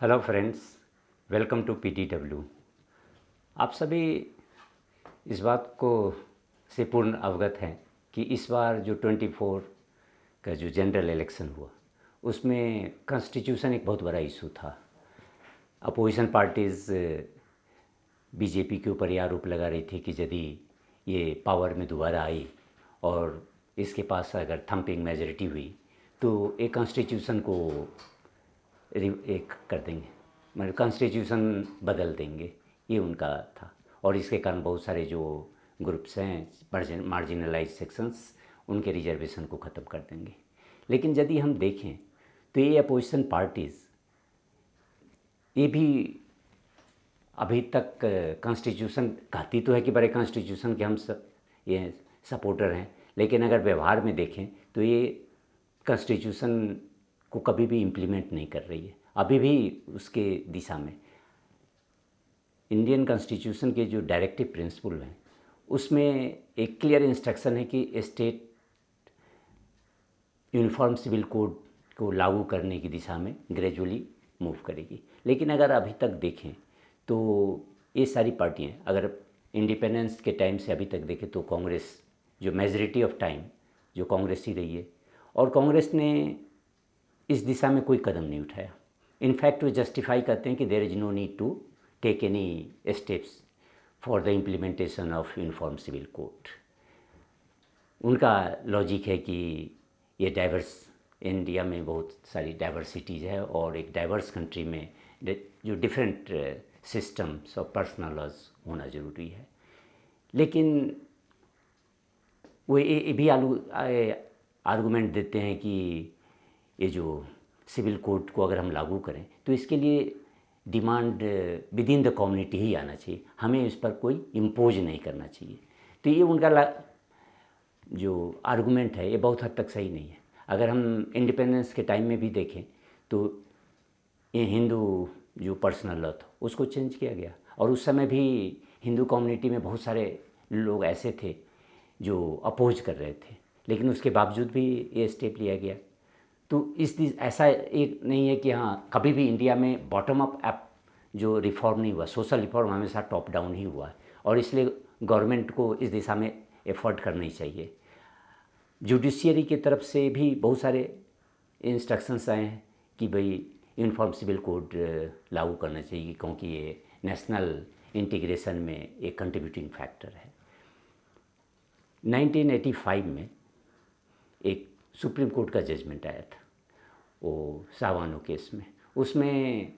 Hello friends, welcome to PTW. आप सभी इस बात को से पूर्ण अवगत हैं कि इस बार जो 24 का जो जनरल इलेक्शन हुआ उसमें कॉन्स्टिट्यूशन एक बहुत बड़ा इशू था। अपोजिशन पार्टीज़ बीजेपी के ऊपर ये आरोप लगा रही थी कि यदि ये पावर में दोबारा आई और इसके पास अगर थम्पिंग मेजॉरिटी हुई तो एक कॉन्स्टिट्यूशन को एक कर देंगे, मतलब कॉन्स्टिट्यूशन बदल देंगे, ये उनका था। और इसके कारण बहुत सारे जो ग्रुप्स हैं, मार्जिनलाइज सेक्शंस, उनके रिजर्वेशन को ख़त्म कर देंगे। लेकिन यदि हम देखें तो ये अपोजिशन पार्टीज़ ये भी अभी तक कॉन्स्टिट्यूशन कहती तो है कि बड़े कॉन्स्टिट्यूशन के हम सब ये सपोर्टर हैं, लेकिन अगर व्यवहार में देखें तो ये कॉन्स्टिट्यूशन को कभी भी इम्प्लीमेंट नहीं कर रही है। अभी भी उसके दिशा में इंडियन कॉन्स्टिट्यूशन के जो डायरेक्टिव प्रिंसिपल हैं उसमें एक क्लियर इंस्ट्रक्शन है कि स्टेट यूनिफॉर्म सिविल कोड को लागू करने की दिशा में ग्रेजुअली मूव करेगी। लेकिन अगर अभी तक देखें तो ये सारी पार्टियां, अगर इंडिपेंडेंस के टाइम से अभी तक देखें तो कांग्रेस जो मेजॉरिटी ऑफ टाइम जो कांग्रेस ही रही है, और कांग्रेस ने इस दिशा में कोई कदम नहीं उठाया। इनफैक्ट वो जस्टिफाई करते हैं कि there is no need to take any steps for the implementation of uniform civil code. उनका लॉजिक है कि ये डाइवर्स इंडिया में बहुत सारी डाइवर्सिटीज़ है और एक डाइवर्स कंट्री में जो डिफरेंट सिस्टम्स और पर्सनल लॉज होना ज़रूरी है। लेकिन वो ये भी आर्गूमेंट देते हैं कि ये जो सिविल कोड को अगर हम लागू करें तो इसके लिए demand within the community ही आना चाहिए, हमें इस पर कोई इम्पोज नहीं करना चाहिए। तो ये उनका जो आर्गूमेंट है ये बहुत हद तक सही नहीं है। अगर हम इंडिपेंडेंस के टाइम में भी देखें तो ये हिंदू जो पर्सनल लॉ था उसको चेंज किया गया, और उस समय भी हिंदू कम्युनिटी में बहुत सारे लोग ऐसे थे जो अपोज कर रहे थे, लेकिन उसके बावजूद भी ये स्टेप लिया गया। तो ऐसा एक नहीं है कि हाँ कभी भी इंडिया में बॉटम अप जो रिफॉर्म नहीं हुआ, सोशल रिफॉर्म हमेशा टॉप डाउन ही हुआ है, और इसलिए गवर्नमेंट को इस दिशा में एफर्ट करना ही चाहिए। जुडिशियरी की तरफ से भी बहुत सारे इंस्ट्रक्शंस आए हैं कि भाई यूनिफॉर्म सिविल कोड लागू करना चाहिए, क्योंकि ये नेशनल इंटीग्रेशन में एक कंट्रीब्यूटिंग फैक्टर है। 1985 में एक सुप्रीम कोर्ट का जजमेंट आया था वो सावानो केस में। उसमें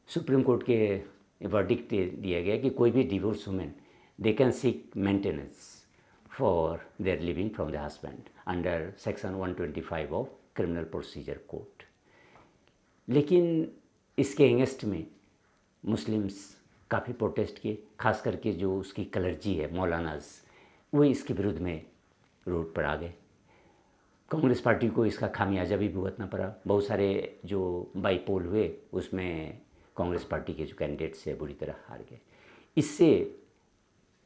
सुप्रीम कोर्ट के वर्डिक्ट दिया गया कि कोई भी divorce women they can seek maintenance for their living from the husband under section 125 of criminal procedure code. लेकिन इसके अगेंस्ट में मुस्लिम्स काफ़ी प्रोटेस्ट किए, खास करके जो उसकी कलर्जी है मौलानाज, वो इसके विरुद्ध में रोड पर आ गए। कांग्रेस पार्टी को इसका खामियाजा भी भुगतना पड़ा। बहुत सारे जो बाईपोल हुए उसमें कांग्रेस पार्टी के जो कैंडिडेट्स हैं बुरी तरह हार गए। इससे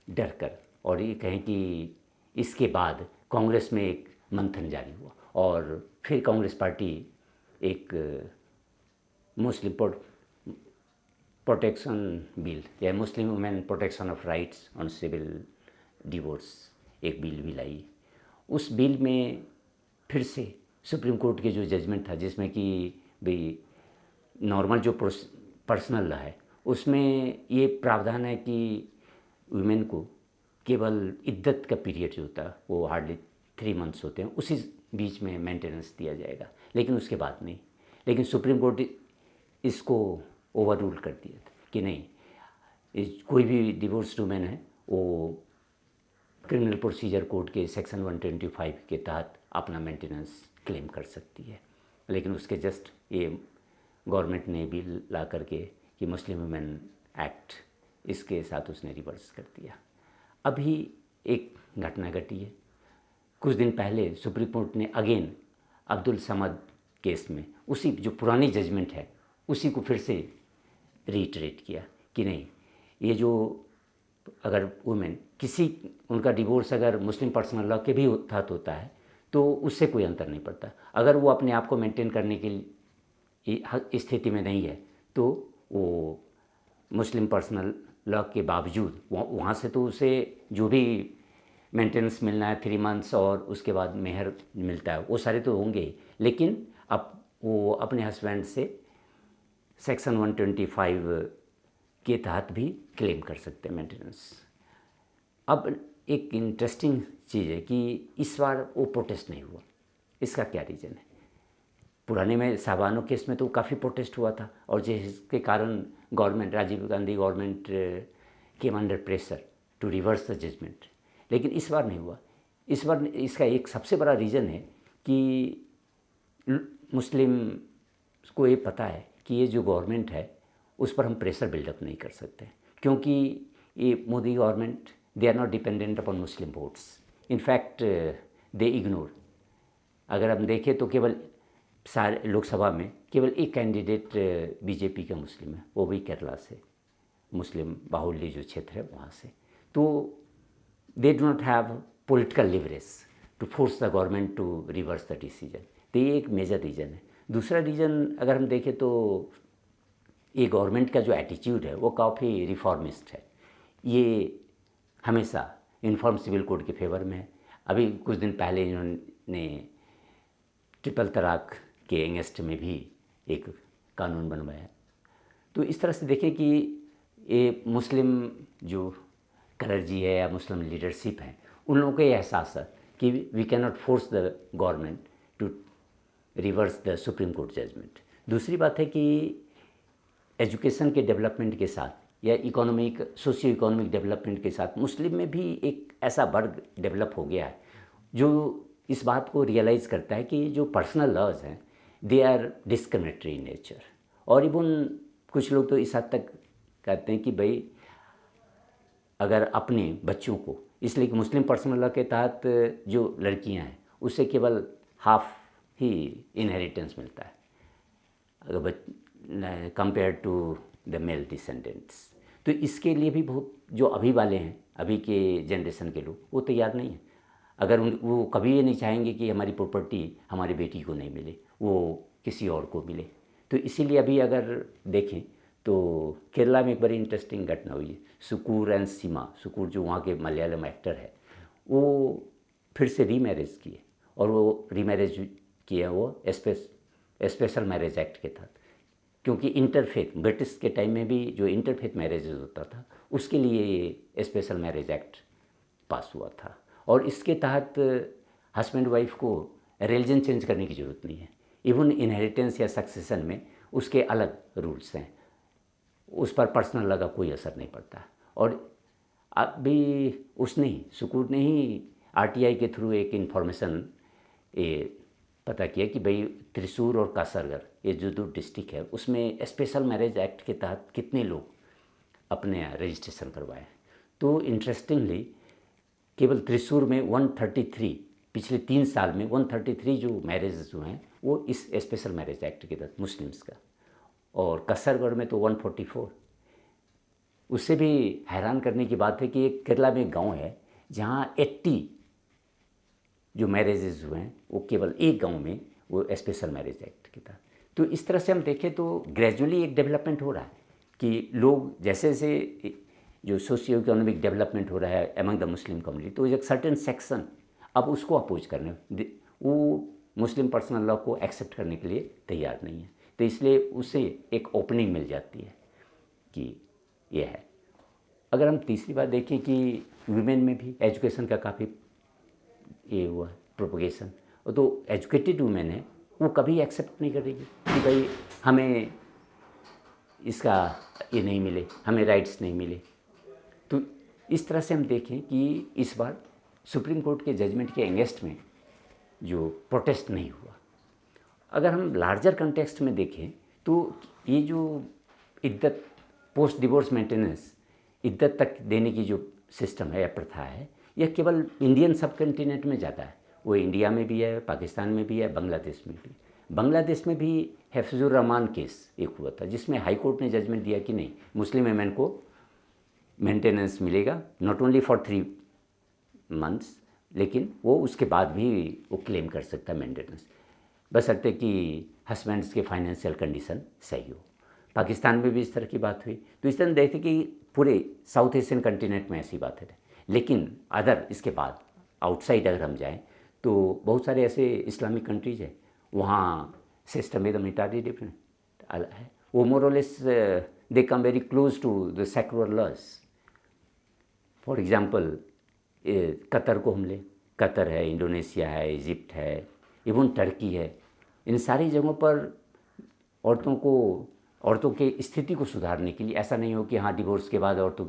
डर कर, और ये कहें कि इसके बाद कांग्रेस में एक मंथन जारी हुआ, और फिर कांग्रेस पार्टी एक मुस्लिम प्रोटेक्शन बिल या Muslim women protection of rights on civil divorce एक बिल भी लाई। उस बिल में फिर से सुप्रीम कोर्ट के जो जजमेंट था, जिसमें कि भाई नॉर्मल जो पर्सनल लॉ है उसमें ये प्रावधान है कि वुमेन को केवल इद्दत का पीरियड जो होता है वो हार्डली 3 मंथ्स होते हैं, उसी बीच में मेंटेनेंस दिया जाएगा, लेकिन उसके बाद नहीं। लेकिन सुप्रीम कोर्ट इसको ओवर रूल कर दिया था कि नहीं, कोई भी डिवोर्स्ड वुमेन है वो क्रिमिनल प्रोसीजर कोड के सेक्शन 125 के तहत अपना मेंटेनेंस क्लेम कर सकती है। लेकिन उसके जस्ट ये गवर्नमेंट ने बिल ला करके कि मुस्लिम वुमेन एक्ट, इसके साथ उसने रिवर्स कर दिया। अभी एक घटना घटी है, कुछ दिन पहले सुप्रीम कोर्ट ने अगेन अब्दुल समद केस में उसी जो पुरानी जजमेंट है उसी को फिर से रीइटरेट किया कि नहीं, ये जो अगर वुमेन किसी उनका डिवोर्स अगर मुस्लिम पर्सनल लॉ के भी तहत होता है तो उससे कोई अंतर नहीं पड़ता। अगर वो अपने आप को मेंटेन करने की स्थिति में नहीं है तो वो मुस्लिम पर्सनल लॉ के बावजूद वहाँ से तो उसे जो भी मेंटेनेंस मिलना है 3 मंथ्स और उसके बाद मेहर मिलता है वो सारे तो होंगे ही, लेकिन अब वो अपने हस्बैंड से सेक्शन 125 के तहत भी क्लेम कर सकते हैं मेंटेनेंस। अब एक इंटरेस्टिंग चीज़ है कि इस बार वो प्रोटेस्ट नहीं हुआ। इसका क्या रीज़न है? पुराने में साहबानो केस में तो काफ़ी प्रोटेस्ट हुआ था और जिसके कारण government, Rajiv Gandhi government came under pressure to reverse the judgment, लेकिन इस बार नहीं हुआ। इस बार इसका एक सबसे बड़ा रीज़न है कि मुस्लिम को ये पता है कि ये जो गवर्नमेंट है उस पर हम प्रेशर बिल्डअप नहीं कर सकते, क्योंकि ये Modi government they are not dependent upon Muslim votes, in fact they ignore. अगर हम देखें तो केवल सारे लोकसभा में केवल एक कैंडिडेट बीजेपी का मुस्लिम है, वो भी केरला से, मुस्लिम बाहुल्य जो क्षेत्र है वहाँ से। तो they do not have political leverage to force the government to reverse the decision. तो ये एक मेजर रीज़न है। दूसरा रीज़न अगर हम देखें तो ये गवर्नमेंट का जो एटीट्यूड है वो काफ़ी रिफॉर्मिस्ट है। ये हमेशा यूनिफॉर्म सिविल कोड के फेवर में है। अभी कुछ दिन पहले इन्होंने ट्रिपल तलाक के अगेंस्ट में भी एक कानून बनवाया। तो इस तरह से देखें कि ये मुस्लिम जो कलर्जी है या मुस्लिम लीडरशिप है उन लोगों को ये एहसास है कि we can not force the government to reverse the Supreme Court judgment. दूसरी बात है कि एजुकेशन के डेवलपमेंट के साथ या इकोनॉमिक सोशियो इकोनॉमिक डेवलपमेंट के साथ मुस्लिम में भी एक ऐसा वर्ग डेवलप हो गया है जो इस बात को रियलाइज़ करता है कि जो पर्सनल लॉज हैं they are discriminatory in nature. और इवन कुछ लोग तो इस हद तक कहते हैं कि भाई अगर अपने बच्चों को, इसलिए कि मुस्लिम पर्सनल लॉ के तहत जो लड़कियां हैं उससे केवल हाफ ही इनहेरिटेंस मिलता है अगर compare to the male descendants. तो इसके लिए भी बहुत जो अभी वाले हैं, अभी के जनरेशन के लोग, वो तैयार नहीं है। अगर वो कभी ये नहीं चाहेंगे कि हमारी प्रॉपर्टी हमारी बेटी को नहीं मिले, वो किसी और को मिले। तो इसीलिए अभी अगर देखें तो केरला में एक बड़ी इंटरेस्टिंग घटना हुई है। सुकूर एंड सीमा, सुकूर जो वहाँ के मलयालम एक्टर है, वो फिर से रीमैरिज किए और वो रीमैरिज किया वो स्पेशल मैरिज एक्ट के तहत, क्योंकि इंटरफेथ ब्रिटिश के टाइम में भी जो इंटरफेथ मैरिजेज होता था उसके लिए ये स्पेशल मैरिज एक्ट पास हुआ था। और इसके तहत हस्बैंड वाइफ को रिलीजन चेंज करने की ज़रूरत नहीं है। इवन इनहेरिटेंस या सक्सेशन में उसके अलग रूल्स हैं, उस पर पर्सनल लॉ का कोई असर नहीं पड़ता। और अभी उसने ही सुकूर ने ही आरटीआई के थ्रू एक इन्फॉर्मेशन ये पता किया कि भाई त्रिशूर और कासरगर ये जो 2 डिस्ट्रिक्ट है उसमें स्पेशल मैरिज एक्ट के तहत कितने लोग अपने रजिस्ट्रेशन करवाए। तो इंटरेस्टिंगली केवल त्रिशूर में 133, पिछले 3 साल में 133 जो मैरिजेस जो हैं वो इस स्पेशल मैरिज एक्ट के तहत मुस्लिम्स का, और कसरगढ़ में तो 144। उससे भी हैरान करने की बात है कि एक केरला में गांव है जहां 80 जो मैरिजेज हुए हैं वो केवल एक गांव में वो स्पेशल मैरिज एक्ट के तहत। तो इस तरह से हम देखें तो ग्रेजुअली एक डेवलपमेंट हो रहा है कि लोग जैसे जैसे जो सोशियो इकोनॉमिक डेवलपमेंट हो रहा है एमंग द मुस्लिम कम्युनिटी, तो एक सर्टेन सेक्शन अब उसको अपोज करने, वो मुस्लिम पर्सनल लॉ को एक्सेप्ट करने के लिए तैयार नहीं है। तो इसलिए उसे एक ओपनिंग मिल जाती है कि यह है। अगर हम तीसरी बात देखें कि वुमेन में भी एजुकेशन का काफ़ी ये हुआ प्रोपोगेशन, तो एजुकेटेड वुमेन है वो कभी एक्सेप्ट नहीं करेगी कि भाई हमें इसका ये नहीं मिले, हमें राइट्स नहीं मिले। तो इस तरह से हम देखें कि इस बार सुप्रीम कोर्ट के जजमेंट के अगेंस्ट में जो प्रोटेस्ट नहीं हुआ। अगर हम लार्जर कंटेक्स्ट में देखें तो ये जो इद्दत पोस्ट डिवोर्स मेंटेनेंस इद्दत तक देने की जो सिस्टम है या प्रथा है, यह केवल इंडियन सब कॉन्टिनेंट में ज़्यादा है। वो इंडिया में भी है, पाकिस्तान में भी है, बांग्लादेश में भी। बांग्लादेश में भी हिफ्जुर रहमान केस एक हुआ था जिसमें हाई कोर्ट ने जजमेंट दिया कि नहीं, मुस्लिम वुमेन को मेंटेनेंस मिलेगा नॉट ओनली फॉर 3 मंथ्स, लेकिन वो उसके बाद भी वो क्लेम कर सकता है मेंटेनेंस, बशर्ते कि हस्बैंड्स के फाइनेंशियल कंडीशन सही हो। पाकिस्तान में भी इस तरह की बात हुई। तो इस तरह देखते कि पूरे साउथ एशियन कंटिनेंट में ऐसी बात है। लेकिन अदर इसके बाद आउटसाइड अगर हम जाएं तो बहुत सारे ऐसे इस्लामिक कंट्रीज हैं, वहाँ सिस्टम एकदम इंटायरली डिफरेंट है। वो more or less they come very close to the secular laws. For example Qatar को हम लें, कतर है, इंडोनेशिया है, इजिप्ट है, इवन टर्की है। इन सारी जगहों पर औरतों के स्थिति को सुधारने के लिए ऐसा नहीं हो कि हाँ डिवोर्स के बाद औरतों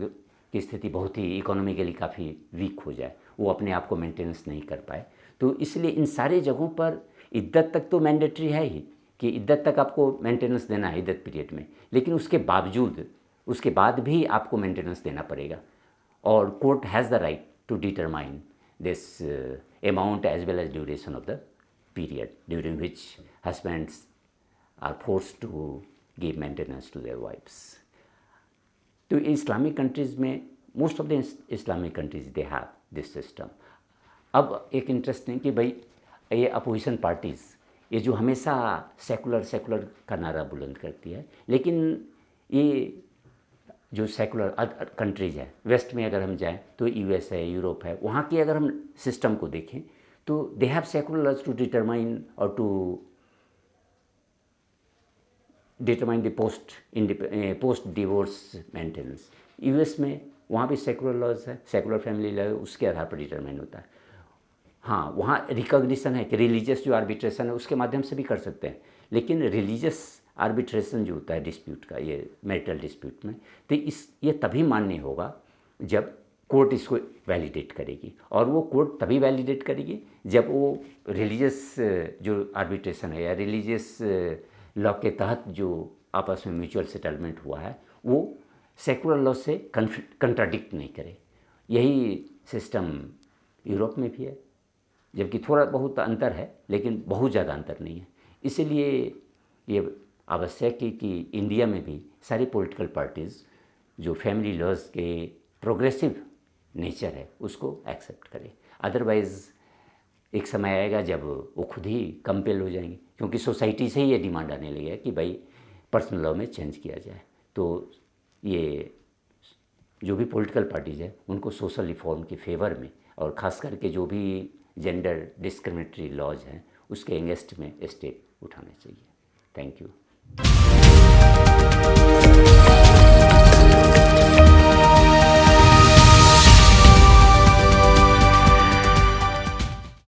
की स्थिति बहुत ही इकोनॉमिकली काफ़ी वीक हो जाए, वो अपने आप को मेंटेनेंस नहीं कर पाए। तो इसलिए इन सारी जगहों पर इद्दत तक तो मैंडेटरी है ही कि इद्दत तक आपको मेंटेनेंस देना है इद्दत पीरियड में, लेकिन उसके बाद भी आपको मेंटेनेंस देना पड़ेगा। और court has the right to determine this amount as well as duration of the period during which husbands are forced to give maintenance to their wifes. तो इस्लामिक कंट्रीज़ में most of the Islamic countries they have this system. अब एक interesting कि भाई ये opposition parties ये जो हमेशा सेकुलर का नारा बुलंद करती है, लेकिन ये जो सेकुलर कंट्रीज़ है वेस्ट में अगर हम जाएं तो यूएस है, यूरोप है, वहाँ की अगर हम सिस्टम को देखें तो they have secular laws to determine और to determine the post divorce maintenance. US में वहाँ भी सेकुलर लॉज है, सेकुलर फैमिली लॉ है, उसके आधार पर डिटरमाइन होता है। हाँ, वहाँ रिकॉग्निशन है कि रिलीजियस जो आर्बिट्रेशन है उसके माध्यम से भी कर सकते हैं, लेकिन रिलीजियस आर्बिट्रेशन जो होता है डिस्प्यूट का, ये मैरिटल डिस्प्यूट में, तो ये तभी मान्य होगा जब कोर्ट इसको वैलिडेट करेगी। और वो कोर्ट तभी वैलिडेट करेगी जब वो रिलीजियस जो आर्बिट्रेशन है या रिलीजियस लॉ के तहत जो आपस में म्यूचुअल सेटलमेंट हुआ है वो सेकुलर लॉ से कंट्राडिक्ट नहीं करे। यही सिस्टम यूरोप में भी है, जबकि थोड़ा बहुत अंतर है लेकिन बहुत ज़्यादा अंतर नहीं है। इसीलिए ये आवश्यक है कि इंडिया में भी सारी पॉलिटिकल पार्टीज़ जो फैमिली लॉज के प्रोग्रेसिव नेचर है उसको एक्सेप्ट करें। अदरवाइज़ एक समय आएगा जब वो खुद ही कंपेल हो जाएंगे, क्योंकि सोसाइटी से ही ये डिमांड आने लगी है कि भाई पर्सनल लॉ में चेंज किया जाए। तो ये जो भी पॉलिटिकल पार्टीज़ है उनको सोशल रिफॉर्म के फेवर में और ख़ास करके जो भी जेंडर डिस्क्रिमिनेटरी लॉज हैं उसके अगेंस्ट में स्टेप उठाने चाहिए। Thank you.